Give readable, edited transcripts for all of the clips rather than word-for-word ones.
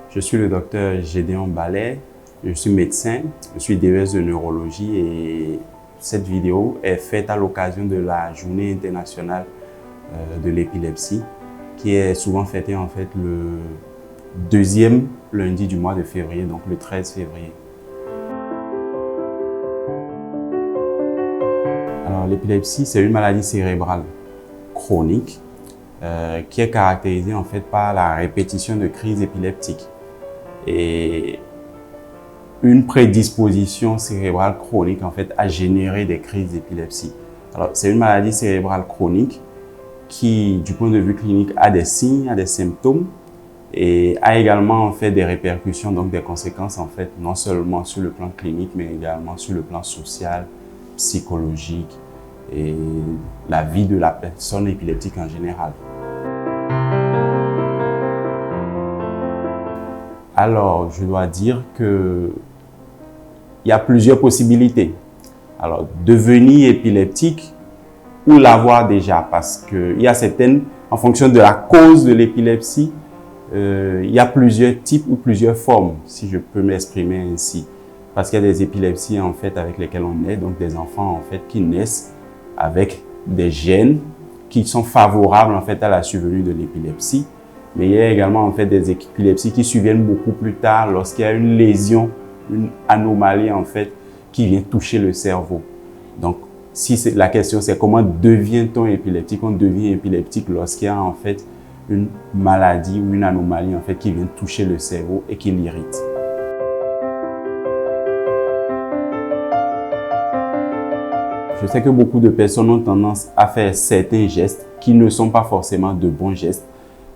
Je suis le docteur Gédéon Ballet, je suis médecin, je suis DES de neurologie et cette vidéo est faite à l'occasion de la Journée internationale de l'épilepsie qui est souvent fêtée en fait le deuxième lundi du mois de février, donc le 13 février. Alors l'épilepsie, c'est une maladie cérébrale chronique qui est caractérisée en fait par la répétition de crises épileptiques et une prédisposition cérébrale chronique en fait à générer des crises d'épilepsie. Alors c'est une maladie cérébrale chronique qui, du point de vue clinique, a des signes, a des symptômes et a également en fait des répercussions, donc des conséquences en fait non seulement sur le plan clinique mais également sur le plan social, psychologique et la vie de la personne épileptique en général. Alors, je dois dire que il y a plusieurs possibilités. Alors, devenir épileptique ou l'avoir déjà, parce qu'il y a certaines, en fonction de la cause de l'épilepsie, il y a plusieurs types ou plusieurs formes, si je peux m'exprimer ainsi. Parce qu'il y a des épilepsies en fait avec lesquelles on naît, donc des enfants en fait qui naissent avec des gènes qui sont favorables en fait à la survenue de l'épilepsie. Mais il y a également en fait des épilepsies qui surviennent beaucoup plus tard lorsqu'il y a une lésion, une anomalie en fait qui vient toucher le cerveau. Donc si la question c'est comment devient-on épileptique? On devient épileptique lorsqu'il y a en fait une maladie ou une anomalie en fait qui vient toucher le cerveau et qui l'irrite. Je sais que beaucoup de personnes ont tendance à faire certains gestes qui ne sont pas forcément de bons gestes.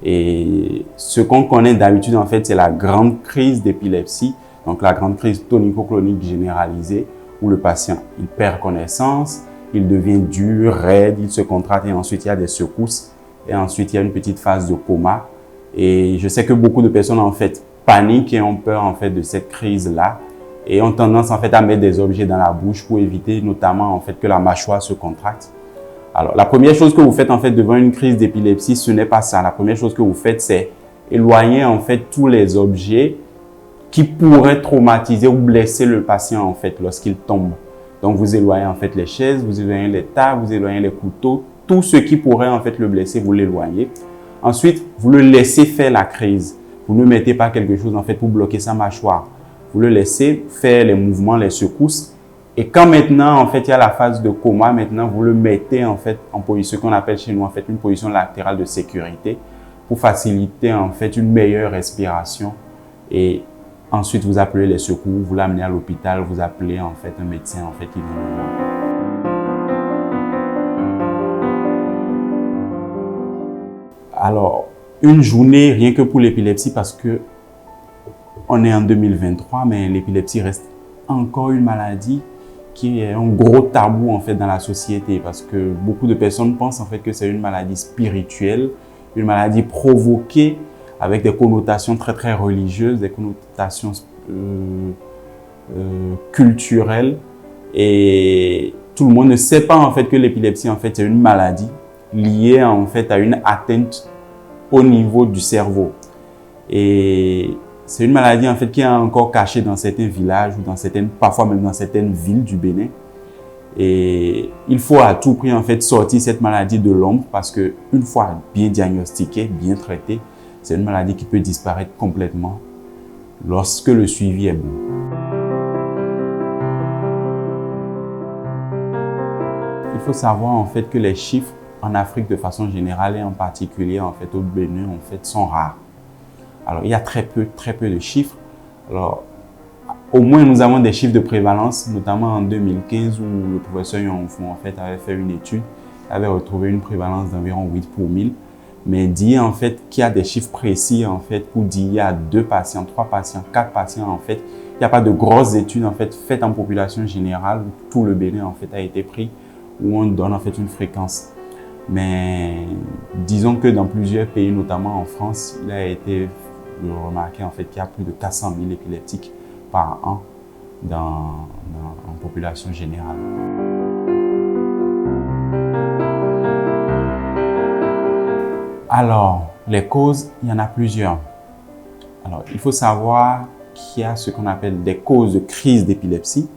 Et ce qu'on connaît d'habitude, en fait, c'est la grande crise d'épilepsie, donc la grande crise tonico-clonique généralisée, où le patient, il perd connaissance, il devient dur, raide, il se contracte et ensuite il y a des secousses. Et ensuite, il y a une petite phase de coma. Et je sais que beaucoup de personnes, en fait, paniquent et ont peur, en fait, de cette crise-là. Et ont tendance en fait à mettre des objets dans la bouche pour éviter notamment en fait que la mâchoire se contracte. Alors la première chose que vous faites en fait devant une crise d'épilepsie, ce n'est pas ça. La première chose que vous faites, c'est éloigner en fait tous les objets qui pourraient traumatiser ou blesser le patient en fait lorsqu'il tombe. Donc vous éloignez en fait les chaises, vous éloignez les tables, vous éloignez les couteaux, tout ce qui pourrait en fait le blesser, vous l'éloignez. Ensuite, vous le laissez faire la crise. Vous ne mettez pas quelque chose en fait pour bloquer sa mâchoire. Vous le laissez faire les mouvements, les secousses. Et quand maintenant, en fait, il y a la phase de coma, maintenant, vous le mettez, en fait, en position qu'on appelle chez nous, en fait, une position latérale de sécurité pour faciliter, en fait, une meilleure respiration. Et ensuite, vous appelez les secours, vous l'amenez à l'hôpital, vous appelez, en fait, un médecin, en fait, qui vient vous voir. Alors, une journée, rien que pour l'épilepsie, parce que on est en 2023, mais l'épilepsie reste encore une maladie qui est un gros tabou en fait dans la société parce que beaucoup de personnes pensent en fait que c'est une maladie spirituelle, une maladie provoquée avec des connotations très religieuses, des connotations culturelles et tout le monde ne sait pas en fait que l'épilepsie en fait c'est une maladie liée en fait à une atteinte au niveau du cerveau et c'est une maladie en fait qui est encore cachée dans certains villages ou dans certaines, parfois même dans certaines villes du Bénin. Et il faut à tout prix en fait sortir cette maladie de l'ombre parce que une fois bien diagnostiquée, bien traitée, c'est une maladie qui peut disparaître complètement lorsque le suivi est bon. Il faut savoir en fait que les chiffres en Afrique de façon générale et en particulier en fait au Bénin en fait sont rares. Alors, il y a très peu de chiffres. Alors, au moins, nous avons des chiffres de prévalence, notamment en 2015 où le professeur Yonfou en fait avait fait une étude, avait retrouvé une prévalence d'environ 8 pour 1000. Mais dire en fait qu'il y a des chiffres précis en fait pour dire il y a 2 patients, 3 patients, 4 patients en fait, il n'y a pas de grosses études en fait faites en population générale où tout le Bénin en fait a été pris, où on donne en fait une fréquence. Mais disons que dans plusieurs pays, notamment en France, il a été remarqué en fait qu'il y a plus de 400 000 épileptiques par an en population générale. Alors, les causes, il y en a plusieurs. Alors, il faut savoir qu'il y a ce qu'on appelle des causes de crise d'épilepsie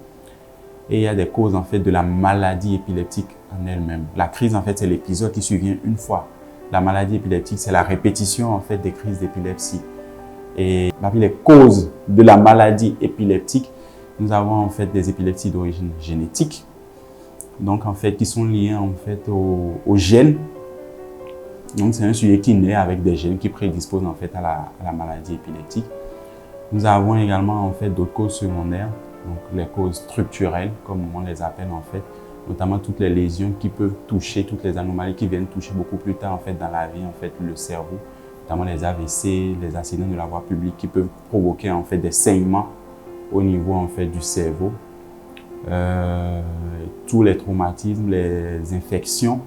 et il y a des causes en fait de la maladie épileptique en elle-même. La crise en fait c'est l'épisode qui survient une fois. La maladie épileptique c'est la répétition en fait des crises d'épilepsie. Et parmi les causes de la maladie épileptique, nous avons en fait des épilepsies d'origine génétique, donc en fait qui sont liées en fait aux gènes. Donc c'est un sujet qui naît avec des gènes qui prédisposent en fait à la maladie épileptique. Nous avons également en fait d'autres causes secondaires, donc les causes structurelles comme on les appelle en fait, notamment toutes les lésions qui peuvent toucher, toutes les anomalies qui viennent toucher beaucoup plus tard en fait dans la vie en fait le cerveau, notamment les AVC, les accidents de la voie publique qui peuvent provoquer en fait des saignements au niveau en fait du cerveau, tous les traumatismes, les infections,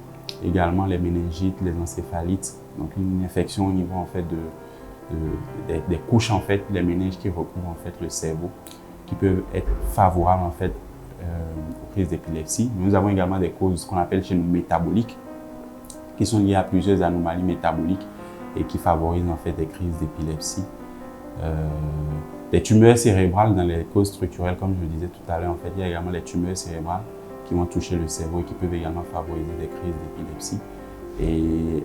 également les méningites, les encéphalites, donc une infection au niveau en fait des couches en fait, les méninges qui recouvrent en fait le cerveau, qui peuvent être favorables en fait aux crises d'épilepsie. Nous avons également des causes qu'on appelle chez nous métaboliques, qui sont liées à plusieurs anomalies métaboliques et qui favorisent en fait des crises d'épilepsie. Des tumeurs cérébrales dans les causes structurelles, comme je le disais tout à l'heure, en fait, il y a également les tumeurs cérébrales qui vont toucher le cerveau et qui peuvent également favoriser des crises d'épilepsie. Et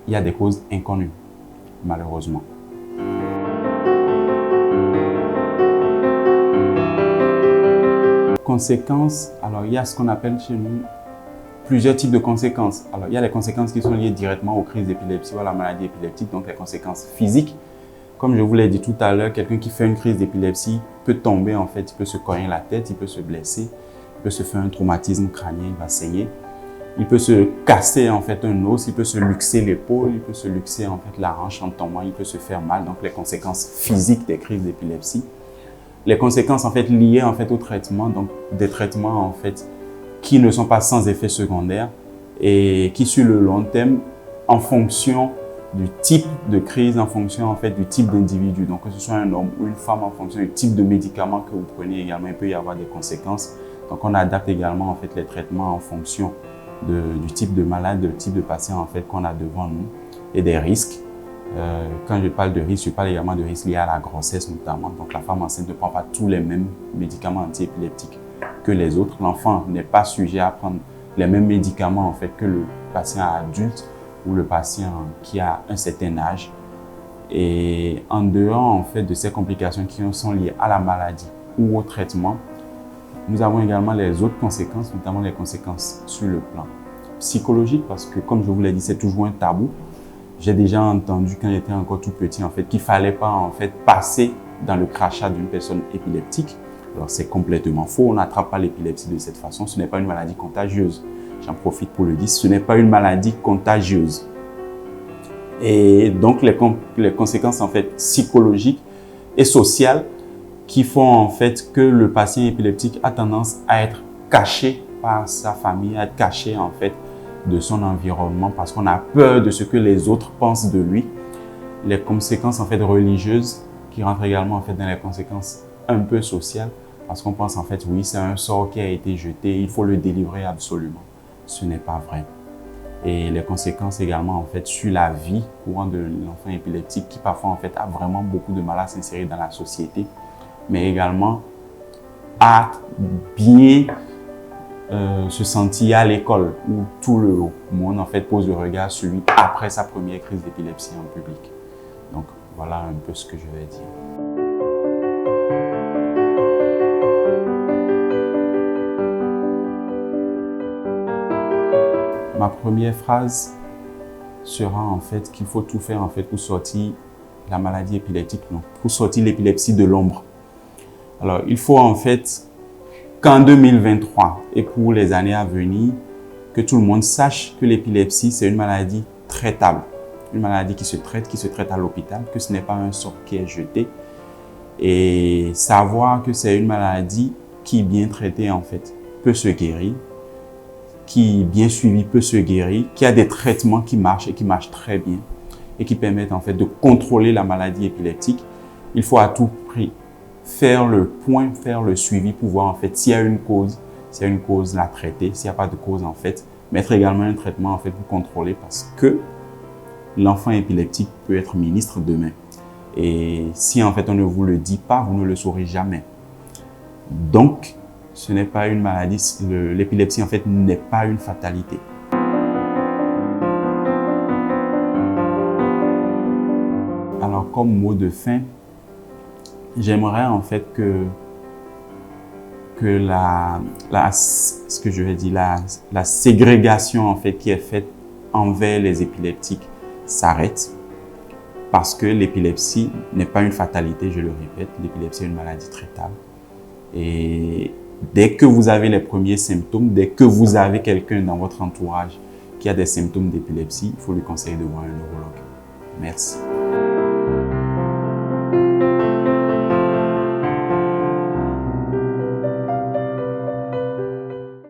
il y a des causes inconnues, malheureusement. Conséquences, alors il y a ce qu'on appelle chez nous plusieurs types de conséquences. Alors il y a les conséquences qui sont liées directement aux crises d'épilepsie ou à la maladie épileptique, donc les conséquences physiques. Comme je vous l'ai dit tout à l'heure, quelqu'un qui fait une crise d'épilepsie peut tomber en fait, il peut se cogner la tête, il peut se blesser, il peut se faire un traumatisme crânien, il va saigner. Il peut se casser en fait un os, il peut se luxer l'épaule, il peut se luxer en fait la hanche en tombant, il peut se faire mal. Donc les conséquences physiques des crises d'épilepsie. Les conséquences en fait liées en fait au traitement, donc des traitements en fait qui ne sont pas sans effet secondaire et qui sur le long terme, en fonction du type de crise, en fonction en fait du type d'individu, donc que ce soit un homme ou une femme, en fonction du type de médicament que vous prenez également, il peut y avoir des conséquences. Donc on adapte également en fait les traitements en fonction du type de malade, du type de patient en fait qu'on a devant nous et des risques. Quand je parle de risques, je parle également de risques liés à la grossesse notamment. Donc la femme enceinte ne prend pas tous les mêmes médicaments antiépileptiques que les autres. L'enfant n'est pas sujet à prendre les mêmes médicaments en fait que le patient adulte ou le patient qui a un certain âge. Et en dehors en fait de ces complications qui sont liées à la maladie ou au traitement, nous avons également les autres conséquences, notamment les conséquences sur le plan psychologique, parce que comme je vous l'ai dit, c'est toujours un tabou. J'ai déjà entendu quand j'étais encore tout petit en fait qu'il fallait pas en fait passer dans le crachat d'une personne épileptique. Alors c'est complètement faux, on n'attrape pas l'épilepsie de cette façon, ce n'est pas une maladie contagieuse. J'en profite pour le dire, ce n'est pas une maladie contagieuse. Et donc les conséquences en fait psychologiques et sociales qui font en fait que le patient épileptique a tendance à être caché par sa famille, à être caché en fait de son environnement parce qu'on a peur de ce que les autres pensent de lui. Les conséquences en fait religieuses qui rentrent également en fait dans les conséquences un peu sociales parce qu'on pense en fait oui c'est un sort qui a été jeté, il faut le délivrer absolument. Ce n'est pas vrai. Et les conséquences également en fait sur la vie courante de l'enfant épileptique qui parfois en fait a vraiment beaucoup de mal à s'insérer dans la société, mais également à bien se sentir à l'école où tout le monde en fait pose le regard sur lui après sa première crise d'épilepsie en public. Donc voilà un peu ce que je vais dire. Ma première phrase sera en fait qu'il faut tout faire en fait pour sortir la maladie épileptique, non, pour sortir l'épilepsie de l'ombre. Alors il faut en fait qu'en 2023 et pour les années à venir, que tout le monde sache que l'épilepsie, c'est une maladie traitable. Une maladie qui se traite à l'hôpital, que ce n'est pas un sort qui est jeté. Et savoir que c'est une maladie qui, bien traitée, en fait, peut se guérir, qui, bien suivie, peut se guérir, qui a des traitements qui marchent et qui marchent très bien et qui permettent, en fait, de contrôler la maladie épileptique. Il faut à tout prix faire le point, faire le suivi pour voir en fait s'il y a une cause, la traiter, s'il n'y a pas de cause en fait, mettre également un traitement en fait pour contrôler parce que l'enfant épileptique peut être ministre demain. Et si en fait on ne vous le dit pas, vous ne le saurez jamais. Donc, ce n'est pas une maladie, l'épilepsie en fait n'est pas une fatalité. Alors, comme mot de fin, j'aimerais en fait que ce que je vais dire, la ségrégation en fait qui est faite envers les épileptiques s'arrête, parce que l'épilepsie n'est pas une fatalité, je le répète, l'épilepsie est une maladie traitable. Et dès que vous avez les premiers symptômes, dès que vous avez quelqu'un dans votre entourage qui a des symptômes d'épilepsie, il faut lui conseiller de voir un neurologue. Merci.